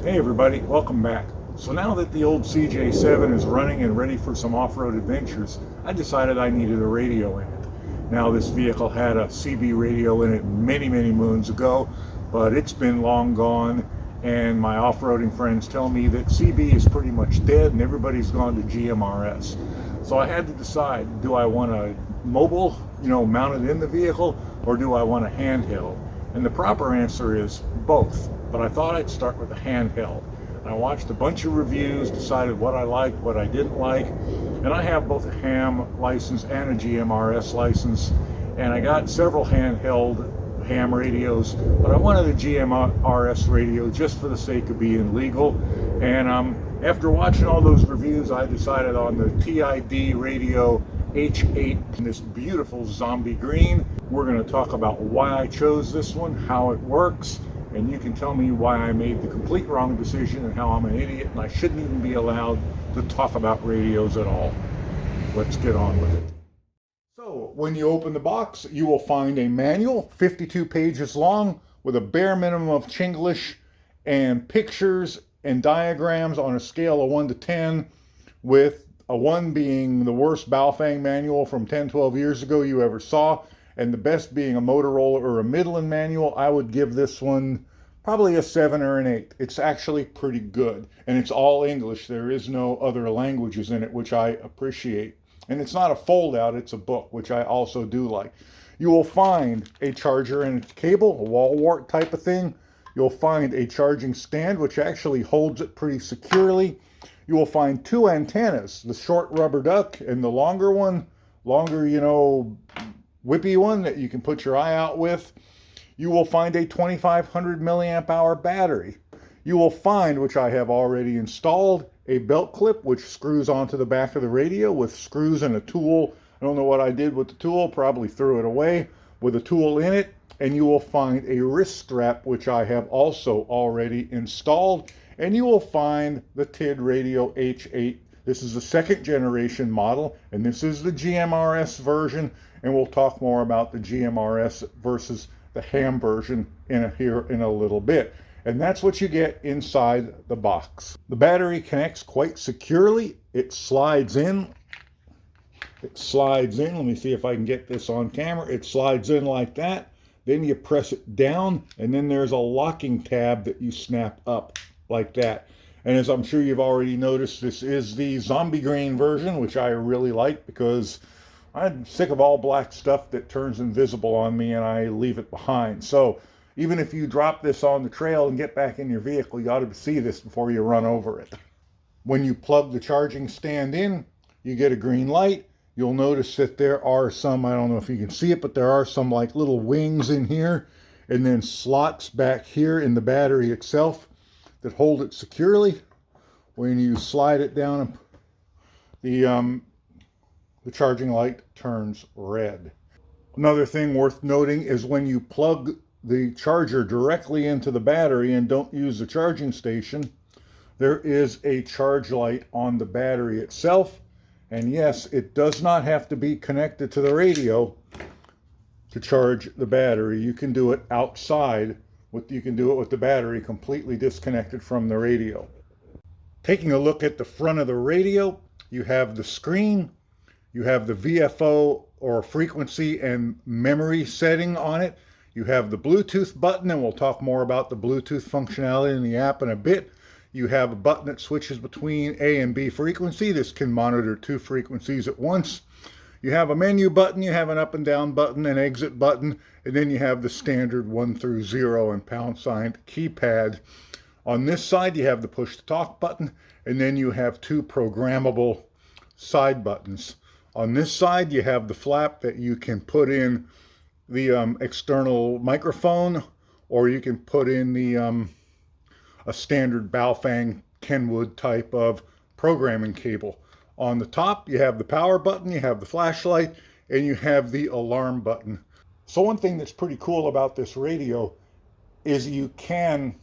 Hey everybody, welcome back. So now that the old CJ7 is running and ready for some off-road adventures, I decided I needed a radio in it. Now this vehicle had a CB radio in it many moons ago, but it's been long gone, and my off-roading friends tell me that CB is pretty much dead and everybody's gone to GMRS. So I had to decide, do I want a mobile, mounted in the vehicle, or do I want a handheld? And the proper answer is both, but I thought I'd start with a handheld. I watched a bunch of reviews, decided what I liked, what I didn't like, and I have both a ham license and a GMRS license, and I got several handheld ham radios, but I wanted a GMRS radio just for the sake of being legal. And after watching all those reviews, I decided on the Tidradio H8 in this beautiful zombie green. We're going to talk about why I chose this one, how it works, and you can tell me why I made the complete wrong decision and how I'm an idiot and I shouldn't even be allowed to talk about radios at all. Let's get on with it. So when you open the box, you will find a manual, 52 pages long, with a bare minimum of Chinglish and pictures and diagrams on a scale of 1 to 10, with a 1 being the worst Baofeng manual from 10-12 years ago you ever saw, and the best being a Motorola or a Midland manual. I would give this one probably a 7 or an 8. It's actually pretty good, and it's all English. There is no other languages in it, which I appreciate. And it's not a fold-out, it's a book, which I also do like. You will find a charger and a cable, a wall wart type of thing. You'll find a charging stand, which actually holds it pretty securely. You will find 2 antennas, the short rubber duck and the longer one, whippy one that you can put your eye out with. You will find a 2500 milliamp hour battery. You will find, which I have already installed, a belt clip which screws onto the back of the radio with screws and a tool. I don't know what I did with the tool, probably threw it away, with a tool in it. And you will find a wrist strap, which I have also already installed. And you will find the Tidradio H8. This is the 2nd generation model, and this is the GMRS version, and we'll talk more about the GMRS versus the ham version here in a little bit. And that's what you get inside the box. The battery connects quite securely. It slides in. Let me see if I can get this on camera. It slides in like that. Then you press it down, and then there's a locking tab that you snap up like that. And as I'm sure you've already noticed, this is the zombie green version, which I really like because I'm sick of all black stuff that turns invisible on me and I leave it behind. So even if you drop this on the trail and get back in your vehicle, you ought to see this before you run over it. When you plug the charging stand in, you get a green light. You'll notice that there are some, I don't know if you can see it, but there are some like little wings in here, and then slots back here in the battery itself that hold it securely. When you slide it down, the charging light turns red. Another thing worth noting is when you plug the charger directly into the battery and don't use the charging station, there is a charge light on the battery itself. And yes, it does not have to be connected to the radio to charge the battery. You can do it outside. You can do it with the battery completely disconnected from the radio. Taking a look at the front of the radio, you have the screen, you have the VFO or frequency and memory setting on it. You have the Bluetooth button, and we'll talk more about the Bluetooth functionality in the app in a bit. You have a button that switches between A and B frequency. This can monitor 2 frequencies at once. You have a menu button, you have an up and down button, an exit button, and then you have the standard 1 through 0 and # keypad. On this side, you have the push to talk button, and then you have 2 programmable side buttons. On this side, you have the flap that you can put in the external microphone, or you can put in the a standard Baofeng Kenwood type of programming cable. On the top, you have the power button, you have the flashlight, and you have the alarm button. So one thing that's pretty cool about this radio is you can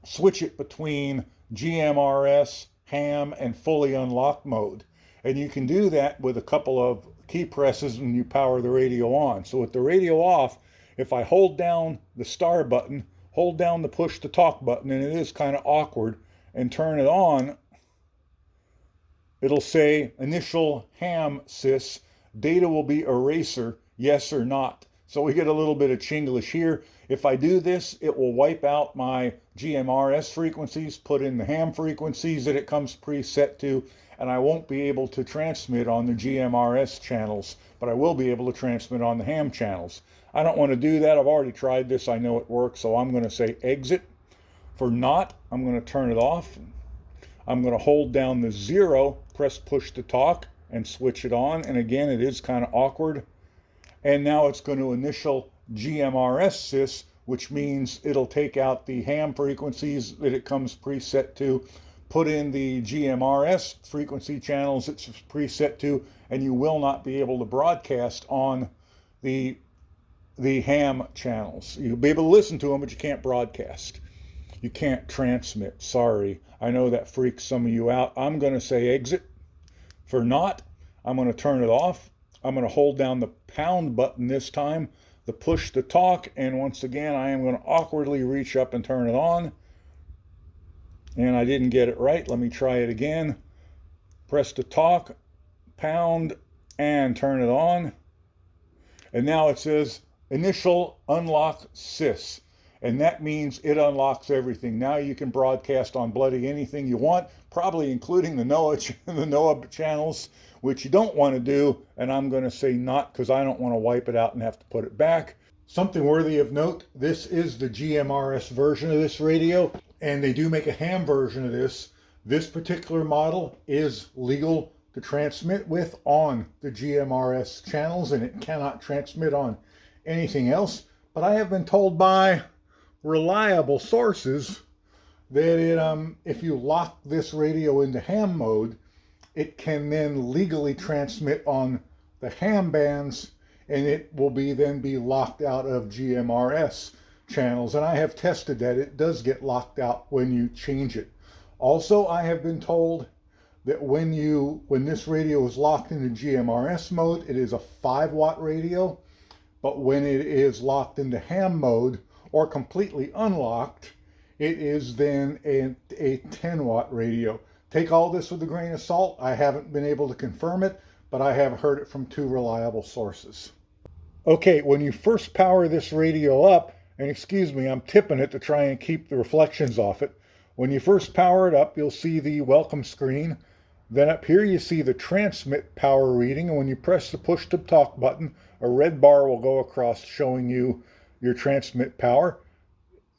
switch it between GMRS, ham, and fully unlocked mode. And you can do that with a couple of key presses when you power the radio on. So with the radio off, if I hold down the star button hold down the push to talk button, and it is kind of awkward, and turn it on, it'll say initial ham sys, data will be eraser, yes or not. So we get a little bit of Chinglish here. If I do this, it will wipe out my GMRS frequencies, put in the ham frequencies that it comes preset to, and I won't be able to transmit on the GMRS channels, but I will be able to transmit on the ham channels. I don't want to do that. I've already tried this. I know it works, so I'm going to say exit. For not, I'm going to turn it off. I'm going to hold down the 0, press push to talk, and switch it on. And again, it is kind of awkward. And now it's going to initial GMRS sys, which means it'll take out the ham frequencies that it comes preset to, put in the GMRS frequency channels it's preset to, and you will not be able to broadcast on the ham channels. You'll be able to listen to them, but you can't broadcast. You can't transmit. Sorry. I know that freaks some of you out. I'm going to say exit. For not, I'm going to turn it off. I'm going to hold down the pound button this time, the push to talk, and once again, I am going to awkwardly reach up and turn it on. And I didn't get it right. Let me try it again. Press to talk, pound, and turn it on. And now it says initial unlock sys. And that means it unlocks everything. Now you can broadcast on bloody anything you want, probably including the NOAA channels, which you don't want to do. And I'm going to say not, because I don't want to wipe it out and have to put it back. Something worthy of note, this is the GMRS version of this radio, and they do make a ham version of this. This particular model is legal to transmit with on the GMRS channels, and it cannot transmit on anything else. But I have been told by reliable sources that if you lock this radio into ham mode, it can then legally transmit on the ham bands, and it will then be locked out of GMRS channels. And I have tested that. It does get locked out when you change it. Also, I have been told that when this radio is locked into GMRS mode, it is a 5-watt radio, but when it is locked into ham mode or completely unlocked, it is then a 10-watt radio. Take all this with a grain of salt. I haven't been able to confirm it, but I have heard it from 2 reliable sources. Okay, when you first power this radio up, and excuse me, I'm tipping it to try and keep the reflections off it. When you first power it up, you'll see the welcome screen. Then up here you see the transmit power reading, and when you press the push to talk button, a red bar will go across showing you your transmit power.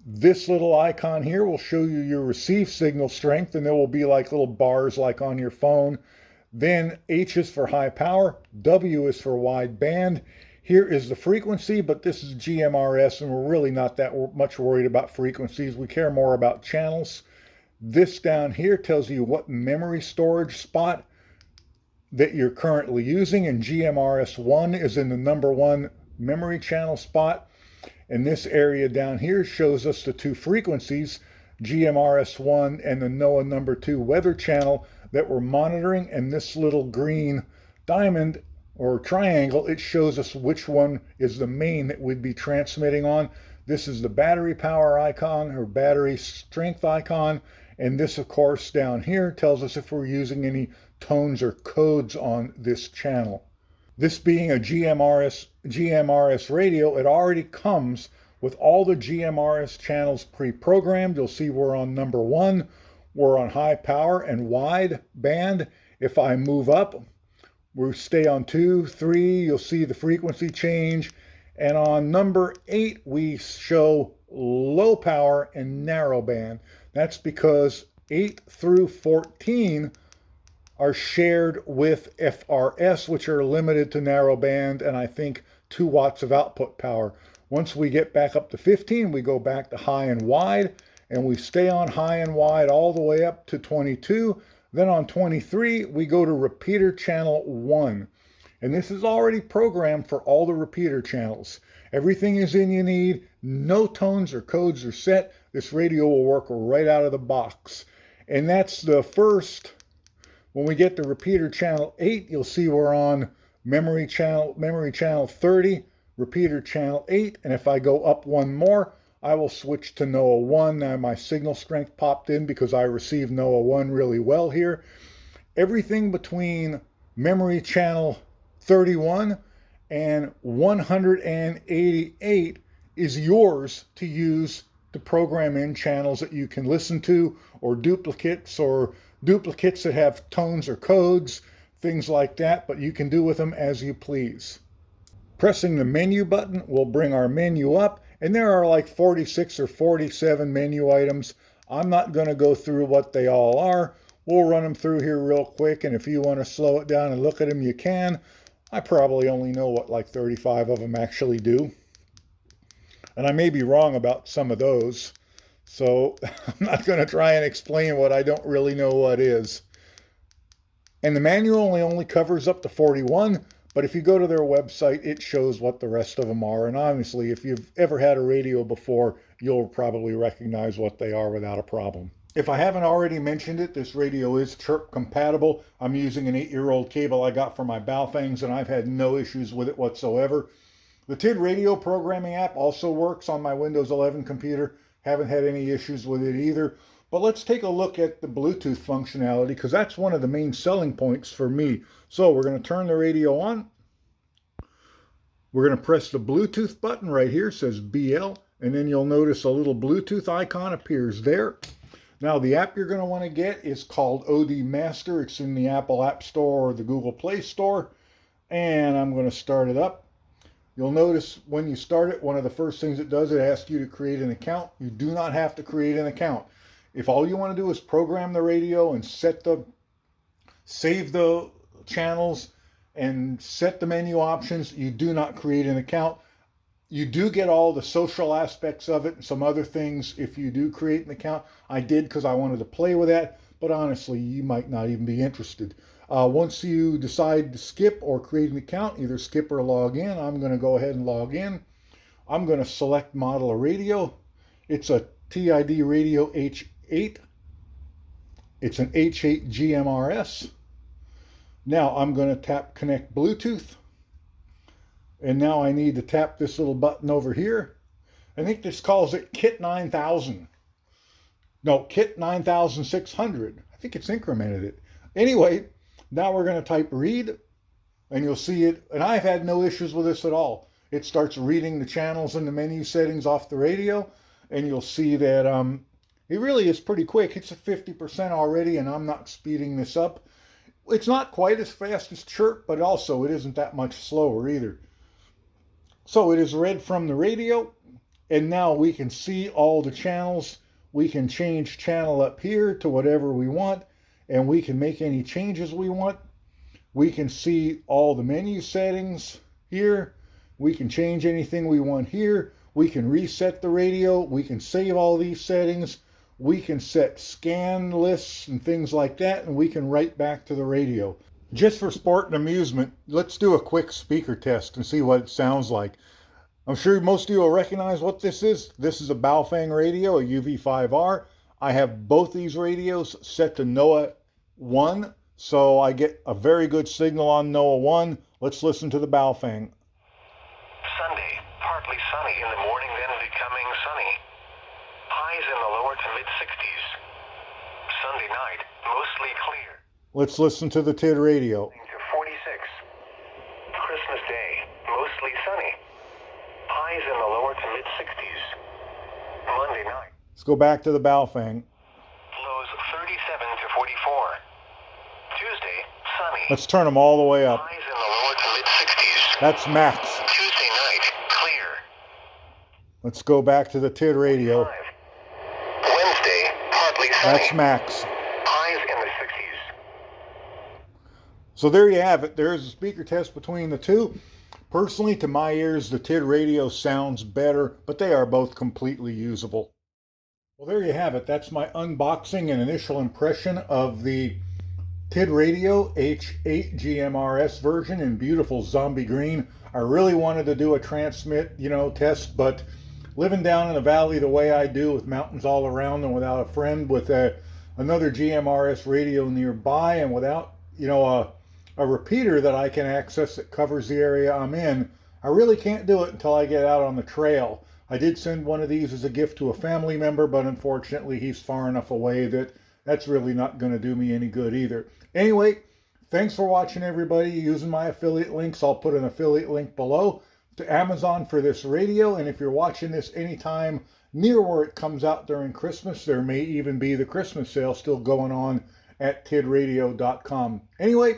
This little icon here will show you your receive signal strength, and there will be like little bars like on your phone. Then H is for high power, W is for wide band. Here is the frequency, but this is GMRS, and we're really not that much worried about frequencies. We care more about channels. This down here tells you what memory storage spot that you're currently using, and GMRS 1 is in the number 1 memory channel spot. And this area down here shows us the 2 frequencies, GMRS 1 and the NOAA number 2 weather channel that we're monitoring. And this little green diamond or triangle, it shows us which one is the main that we'd be transmitting on. This is the battery power icon or battery strength icon. And this, of course, down here tells us if we're using any tones or codes on this channel. This being a GMRS radio, it already comes with all the GMRS channels pre-programmed. You'll see we're on number 1, we're on high power and wide band. If I move up, we stay on 2, 3, you'll see the frequency change. And on number 8, we show low power and narrow band. That's because 8 through 14 are shared with FRS, which are limited to narrow band, and I think 2 watts of output power. Once we get back up to 15, we go back to high and wide, and we stay on high and wide all the way up to 22. Then on 23, we go to repeater channel 1. And this is already programmed for all the repeater channels. Everything is in you need. No tones or codes are set. This radio will work right out of the box. And that's the first. When we get to repeater channel 8, you'll see we're on memory channel 30, repeater channel 8. And if I go up one more, I will switch to NOAA 1. Now my signal strength popped in because I receive NOAA 1 really well here. Everything between memory channel 31 and 188 is yours to use to program in channels that you can listen to, or duplicates that have tones or codes, things like that, but you can do with them as you please. Pressing the menu button will bring our menu up, and there are like 46 or 47 menu items. I'm not going to go through what they all are. We'll run them through here real quick, and if you want to slow it down and look at them, you can. I probably only know what like 35 of them actually do. And I may be wrong about some of those. So I'm not going to try and explain what I don't really know what is. And the manual only covers up to 41, but if you go to their website, it shows what the rest of them are. And obviously, if you've ever had a radio before, you'll probably recognize what they are without a problem. If I haven't already mentioned it, this radio is chirp compatible. I'm using an 8-year-old cable I got for my Baofangs, and I've had no issues with it whatsoever. The Tidradio programming app also works on my Windows 11 computer. Haven't had any issues with it either. But let's take a look at the Bluetooth functionality, because that's one of the main selling points for me. So we're going to turn the radio on. We're going to press the Bluetooth button right here. It says BL. And then you'll notice a little Bluetooth icon appears there. Now the app you're going to want to get is called OD Master. It's in the Apple App Store or the Google Play Store. And I'm going to start it up. You'll notice when you start it, one of the first things it does, it asks you to create an account. You do not have to create an account. If all you want to do is program the radio and save the channels and set the menu options, you do not create an account. You do get all the social aspects of it and some other things if you do create an account. I did because I wanted to play with that, but honestly, you might not even be interested. Once you decide to skip or create an account, either skip or log in, I'm going to go ahead and log in. I'm going to select model of radio. It's a Tidradio H8. It's an H8 GMRS. Now I'm going to tap connect Bluetooth. And now I need to tap this little button over here. I think this calls it Kit 9000. No, Kit 9600. I think it's incremented it. Anyway, now we're going to type read, and you'll see it. And I've had no issues with this at all. It starts reading the channels and the menu settings off the radio, and you'll see that it really is pretty quick. It's at 50% already, and I'm not speeding this up. It's not quite as fast as Chirp, but also it isn't that much slower either. So it is read from the radio, and now we can see all the channels. We can change channel up here to whatever we want, and we can make any changes we want. We can see all the menu settings here. We can change anything we want here. We can reset the radio. We can save all these settings. We can set scan lists and things like that, and we can write back to the radio. Just for sport and amusement, let's do a quick speaker test and see what it sounds like. I'm sure most of you will recognize what this is. This is a Baofeng radio, a UV5R. I have both these radios set to NOAA 1, so I get a very good signal on NOAA 1. Let's listen to the Baofeng. Sunday, partly sunny in the morning, then becoming sunny. Highs in the lower to mid-60s. Sunday night, mostly clear. Let's listen to the TID radio. To 46. Christmas Day, mostly sunny. Highs in the lower to mid-60s. Monday night. Let's go back to the Baofeng. Lows 37 to 44. Tuesday, sunny. Let's turn them all the way up. Highs in the lower to mid-60s. That's max. Tuesday night, clear. Let's go back to the TID radio. Wednesday, partly sunny. That's max. Highs in the 60s. So there you have it. There's a speaker test between the two. Personally, to my ears, the TID radio sounds better, but they are both completely usable. Well, there you have it. That's my unboxing and initial impression of the Tidradio H8 GMRS version in beautiful zombie green. I really wanted to do a transmit, test, but living down in the valley the way I do, with mountains all around and without a friend, with another GMRS radio nearby, and without, a repeater that I can access that covers the area I'm in, I really can't do it until I get out on the trail. I did send one of these as a gift to a family member, but unfortunately he's far enough away that that's really not going to do me any good either. Anyway, thanks for watching, everybody. Using my affiliate links, I'll put an affiliate link below to Amazon for this radio. And if you're watching this anytime near where it comes out during Christmas, there may even be the Christmas sale still going on at tidradio.com. Anyway,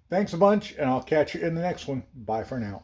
thanks a bunch, and I'll catch you in the next one. Bye for now.